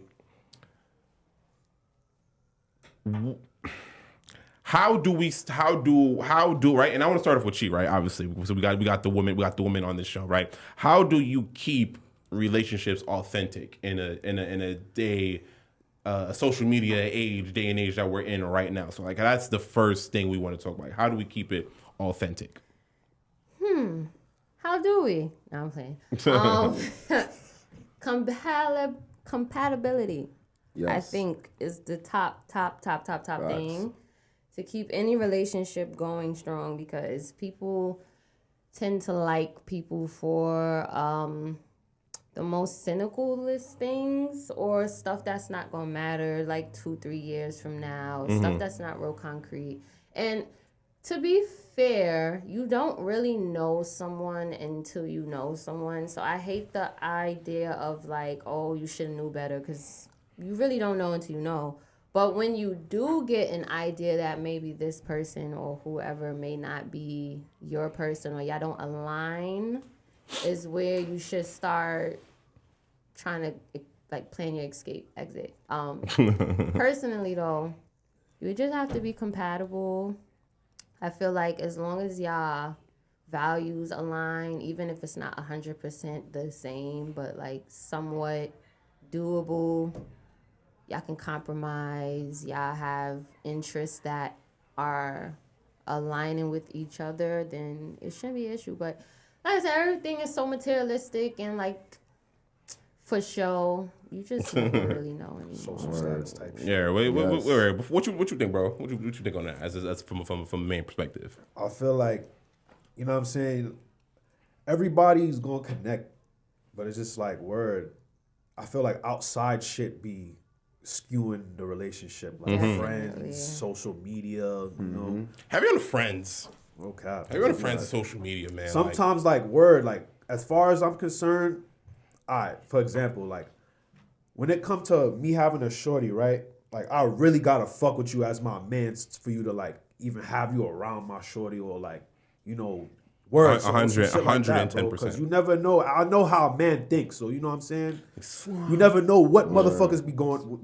How do right? And I want to start off with Chi, right? Obviously, so we got the woman on this show, right? How do you keep relationships authentic in a day? A social media day and age that we're in right now. So like that's the first thing we want to talk about. How do we keep it authentic? How do we? No, I'm playing. Compatibility. Yes. I think is the top thing to keep any relationship going strong, because people tend to like people for the most cynicalest things or stuff that's not gonna matter like 2-3 years from now, stuff that's not real concrete. And to be fair, you don't really know someone until you know someone. So I hate the idea of like, oh, you should have knew better, because you really don't know until you know. But when you do get an idea that maybe this person or whoever may not be your person, or y'all don't align, is where you should start trying to like plan your exit. Personally though, you just have to be compatible. I feel like as long as y'all values align, even if it's not 100% the same, but like somewhat doable, y'all can compromise, y'all have interests that are aligning with each other, then it shouldn't be an issue. But like I said, everything is so materialistic and like for show. You just never really know anymore. Social status type shit. Yeah, wait, what you think, bro? What you think on that as from a man perspective? I feel like, you know what I'm saying, everybody's gonna connect, but it's just like word. I feel like outside shit be skewing the relationship, like friends, social media, you know. Have you on friends? Okay. Have you on friends on social media, man? Sometimes like word, like as far as I'm concerned, for example, like when it comes to me having a shorty, right? Like I really gotta fuck with you as my man for you to like even have you around my shorty, or like, you know, words. 110%. Because you never know. I know how a man thinks, so you know what I'm saying? You never know what motherfuckers be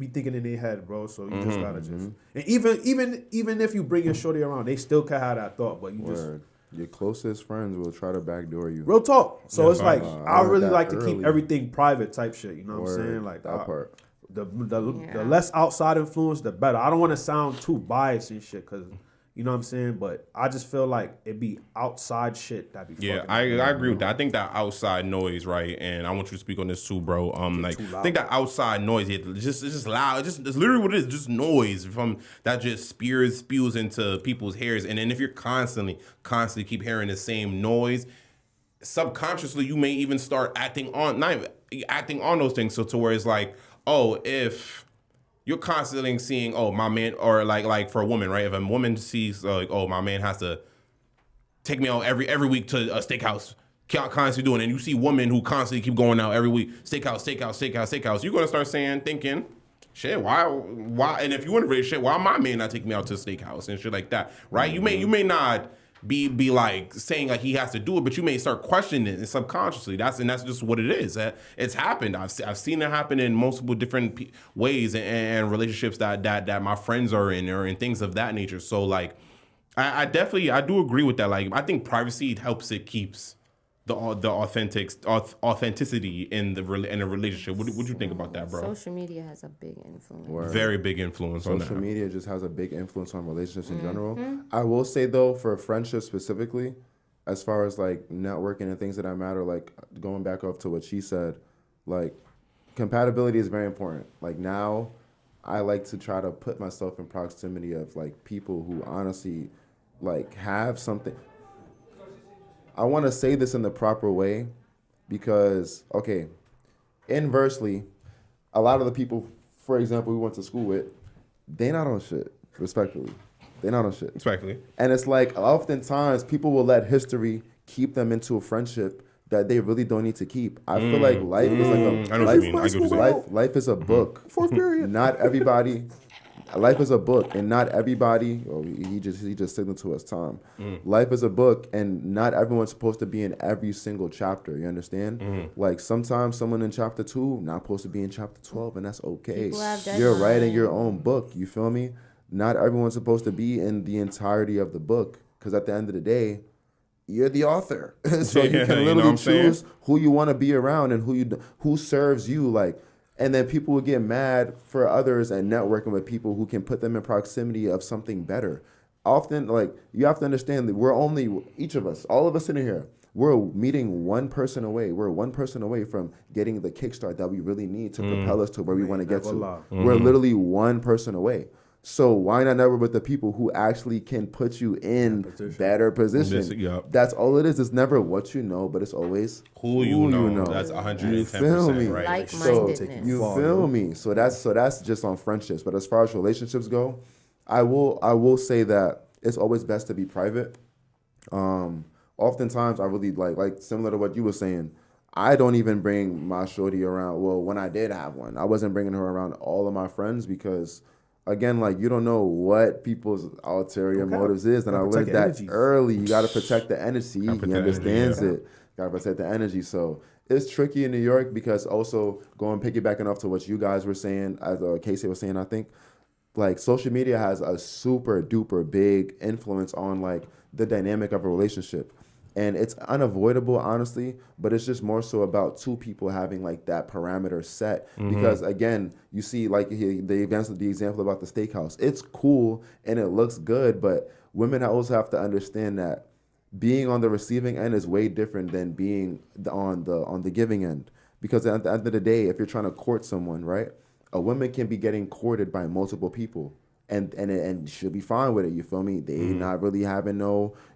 thinking in their head, bro. So you just gotta just, and even if you bring your shorty around, they still can have that thought, but you just. Your closest friends will try to backdoor you. Real talk. So it's like I really like to early. keep everything private type shit. You know what I'm saying? Like that part. The less outside influence, the better. I don't want to sound too biased and shit, because you know what I'm saying. But I just feel like it be outside shit that be. Yeah, fucking I up, agree with that. I think that outside noise, right? And I want you to speak on this too, bro. Like I think that outside noise, it's just loud. It's literally what it is, just noise from that just spews into people's hairs. And then if you're constantly keep hearing the same noise, subconsciously you may even start acting on those things. So to where it's like, oh, if you're constantly seeing, oh, my man, or like for a woman, right? If a woman sees like, oh, my man has to take me out every week to a steakhouse, constantly doing it, and you see women who constantly keep going out every week, steakhouse, you're gonna start thinking, shit, why? And if you want to really shit, why my man not take me out to a steakhouse and shit like that, right? You may not be like saying like he has to do it, but you may start questioning it subconsciously. That's just what it is. It's happened. I've seen it happen in multiple different ways and relationships that my friends are in, or in things of that nature. So like, I do agree with that. Like, I think privacy helps, it keeps the authenticity in a relationship. What you think about that, bro? Social media has a big influence. Very big influence on that. Social media just has a big influence on relationships in general. I will say though, for friendships specifically, as far as like networking and things that matter, like going back off to what she said, like compatibility is very important. Like now, I like to try to put myself in proximity of like people who honestly like have something. I want to say this in the proper way because, okay, inversely, a lot of the people, for example, we went to school with, they not on shit, respectfully. They not on shit. Respectfully. And it's like, oftentimes, people will let history keep them into a friendship that they really don't need to keep. I feel like life is like a... I know what you mean. I get what you're saying. Life is a book. Fourth period. Not everybody... Life is a book, and not everybody. Oh, he just signaled to us, Tom. Life is a book, and not everyone's supposed to be in every single chapter. You understand? Like sometimes someone in chapter 2 not supposed to be in chapter 12, and that's okay. You're writing your own book. You feel me? Not everyone's supposed to be in the entirety of the book, because at the end of the day, you're the author. So you can literally choose who you want to be around and who serves you. Like. And then people will get mad for others and networking with people who can put them in proximity of something better. Often, like, you have to understand that we're only, each of us, all of us sitting here, we're meeting one person away. We're one person away from getting the kickstart that we really need to propel us to where we want to get to. We're literally one person away. So why not network with the people who actually can put you in better position? Yup. That's all it is. It's never what you know, but it's always Who you know. That's You feel me? 110% right. Like-mindedness. You feel me? So that's just on friendships. But as far as relationships go, I will say that it's always best to be private. Oftentimes I really like similar to what you were saying. I don't even bring my shorty around. Well, when I did have one, I wasn't bringing her around all of my friends because, again, like you don't know what people's ulterior motives is, and I learned that early. You got to protect the energy. He understands it. Got to protect the energy. So it's tricky in New York because also going piggybacking off to what you guys were saying, as Casey was saying, I think like social media has a super duper big influence on like the dynamic of a relationship. And it's unavoidable, honestly, but it's just more so about two people having like that parameter set. Because again, you see like the example about the steakhouse. It's cool and it looks good, but women also have to understand that being on the receiving end is way different than being on the giving end. Because at the end of the day, if you're trying to court someone, right, a woman can be getting courted by multiple people. And she'll be fine with it. You feel me? They not really having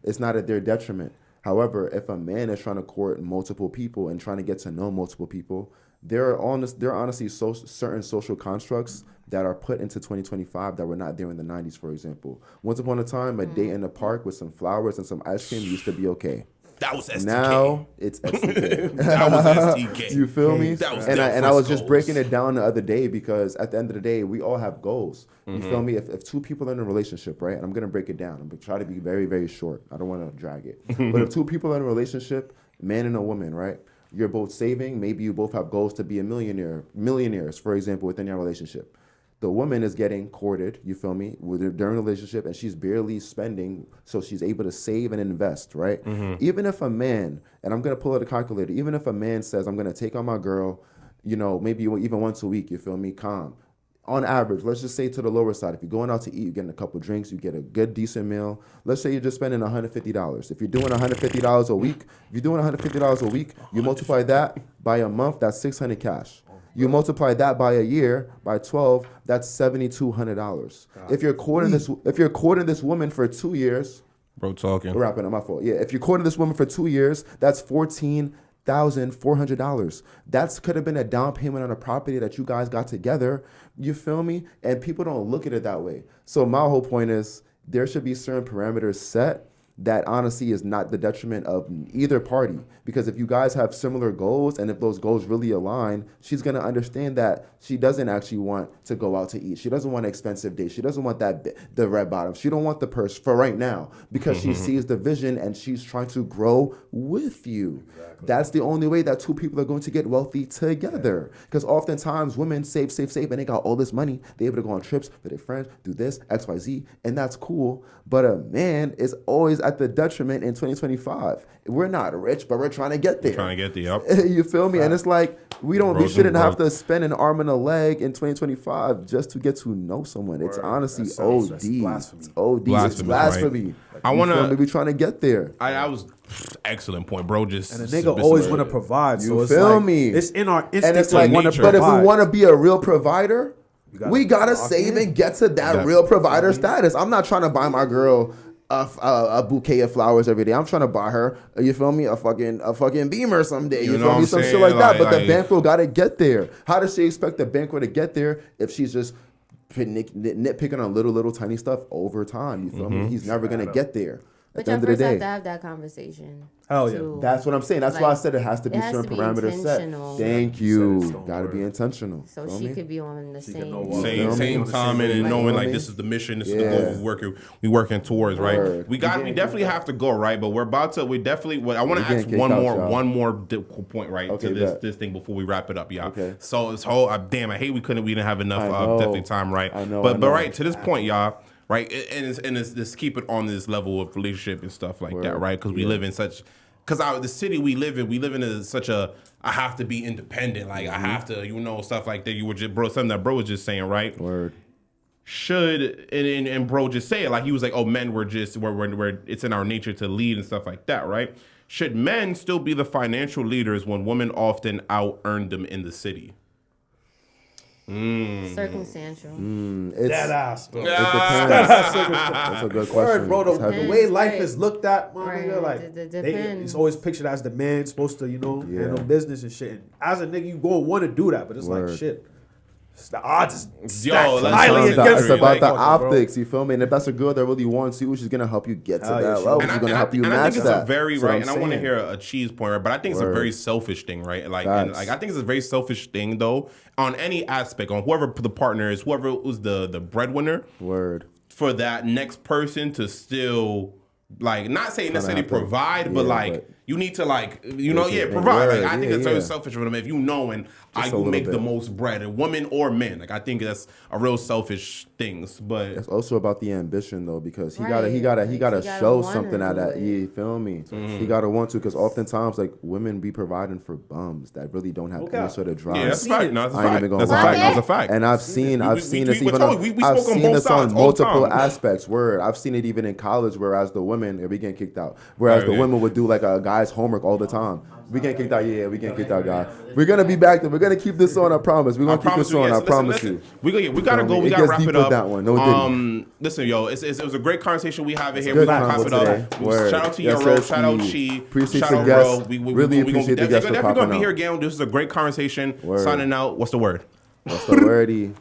it's not at their detriment. However, if a man is trying to court multiple people and trying to get to know multiple people, there are honestly certain social constructs that are put into 2025 that were not there in the 90s, for example. Once upon a time, a date in the park with some flowers and some ice cream used to be okay. That was STK. Now it's STK. That was STK. You feel me? That was and them I was first just goals. breaking it down the other day because at the end of the day, we all have goals. You feel me? If two people are in a relationship, right? And I'm gonna break it down. I'm gonna try to be very, very short. I don't want to drag it. But if two people are in a relationship, man and a woman, right? You're both saving. Maybe you both have goals to be millionaires, for example, within your relationship. The woman is getting courted, you feel me, during the relationship, and she's barely spending, so she's able to save and invest, right? Even if a man, and I'm going to pull out a calculator, even if a man says, I'm going to take on my girl, maybe even once a week, you feel me, calm. On average, let's just say to the lower side, if you're going out to eat, you're getting a couple drinks, you get a good, decent meal. Let's say you're just spending $150. If you're doing $150 a week, you multiply that by a month, that's $600 cash. You multiply that by a year, by 12, that's $7,200. If you're courting this woman for 2 years, Bro talking. wrapping up my fault. Yeah, if you're courting this woman for 2 years, that's $14,400. That could have been a down payment on a property that you guys got together. You feel me? And people don't look at it that way. So my whole point is there should be certain parameters set that honestly is not the detriment of either party. Because if you guys have similar goals and if those goals really align, she's going to understand that she doesn't actually want to go out to eat. She doesn't want an expensive date. She doesn't want the red bottom. She don't want the purse for right now because she sees the vision and she's trying to grow with you. Exactly. That's the only way that two people are going to get wealthy together. Because oftentimes women save, and they got all this money. They're able to go on trips with their friends, do this, X, Y, Z, and that's cool. But a man is always at the detriment in 2025. We're not rich, but we're trying to get there. Yep. You feel me? And it's like we shouldn't have to spend an arm and a leg in 2025 just to get to know someone. It's honestly OD. It's OD. It's blasphemy. Right? I want to. We're trying to get there. I was excellent point, bro. Just and a nigga always want to provide. So it's feel like, me? It's in our instinct. And it's like, but if we want to be a real provider, we gotta save and get to that real provider status. I'm not trying to buy my girl a bouquet of flowers every day. I'm trying to buy her, you feel me, a fucking Beamer someday. You feel me, some shit like that. But the bankroll gotta get there. How does she expect the bankroll to get there if she's just nitpicking on little tiny stuff over time? You feel me? He's never gonna get there. But y'all first have to have that conversation. Hell yeah. That's what I'm saying. That's why I said it has to be certain parameters set. Thank you. Got to be intentional. So she could be on the same time and knowing like this is the mission, this is the goal we working towards, right? We definitely have to go, right? But I want to ask one more point, right, to this thing before we wrap it up, y'all. Okay. So this whole I hate we didn't have enough definitely time, right? But right to this point, y'all. Right, and it's just keep it on this level of relationship and stuff like that, right? Because we live in the city we live in such a I have to be independent, like I have to, stuff like that. You were just something that bro was just saying, right? Word. And bro just say it like he was like, oh, men we're it's in our nature to lead and stuff like that, right? Should men still be the financial leaders when women often out earn them in the city? Circumstantial. It's, That ass, bro. it depends. That's a good question. Word, bro. It's The heavy. way life Right. is looked at, my Right. nigga, like It they, depends. it's always pictured as the man supposed to, Yeah. handle business and shit. And as a nigga, you go want to do that, but it's Word. like shit. The odds is Yo, stacked let's highly not- against It's you, about the like, bro. optics, you feel me? And if that's a girl that really wants you, she's gonna help you get to Hell yeah, that she level. will. She's gonna help you I match think it's that. a very That's what right, I'm and I want to saying. hear a cheese pointer, but I think it's a Word. very selfish thing, right? Like, and, Facts. like I think it's a very selfish thing though, on any aspect, on whoever the partner is, whoever was the breadwinner, Word. for that next person to still like not say necessarily have to- provide, but yeah, like but- you need to like Make it provide. work. Like I think Yeah, it's very yeah. selfish for them if you know and I Just a will little make the bit. most bread, a woman or man. Like I think that's a real selfish things, but It's also about the ambition though, because he Right. gotta Like, he you gotta gotta show wanna something out do of that. it. You feel me? He gotta want to, because oftentimes like women be providing for bums that really don't have Okay. any sort of drive. yeah, that's a fact. No, that's a I ain't fact. even gonna That's a lie. fact. That's a fact. And I've seen this we even told on, you, we I've spoke on seen both this sides on all the multiple time. aspects. Word, I've seen it even in college, whereas the women we getting kicked out, whereas the Okay. women would do like a guy's homework all the time. We getting kicked out, yeah, we getting kicked out, guy. We're gonna be back there. We're gonna keep this on. I promise. We're gonna keep this on. yes. I Listen, promise listen. you. We gotta feel go. me? We It gotta gets wrap deep it with up. that one. No diddy. Listen, yo, it was a great conversation we have in here. Good We're gonna wrap convo it up. today. Word. Shout out to Yes, Euro. sir, Shout out Steve. Chi. Appreciate Shout the out guests. Bro. We Really appreciate the guests for definitely gonna popping be out. here again. This is a great conversation. Word. Signing out. What's the word? What's the wordy?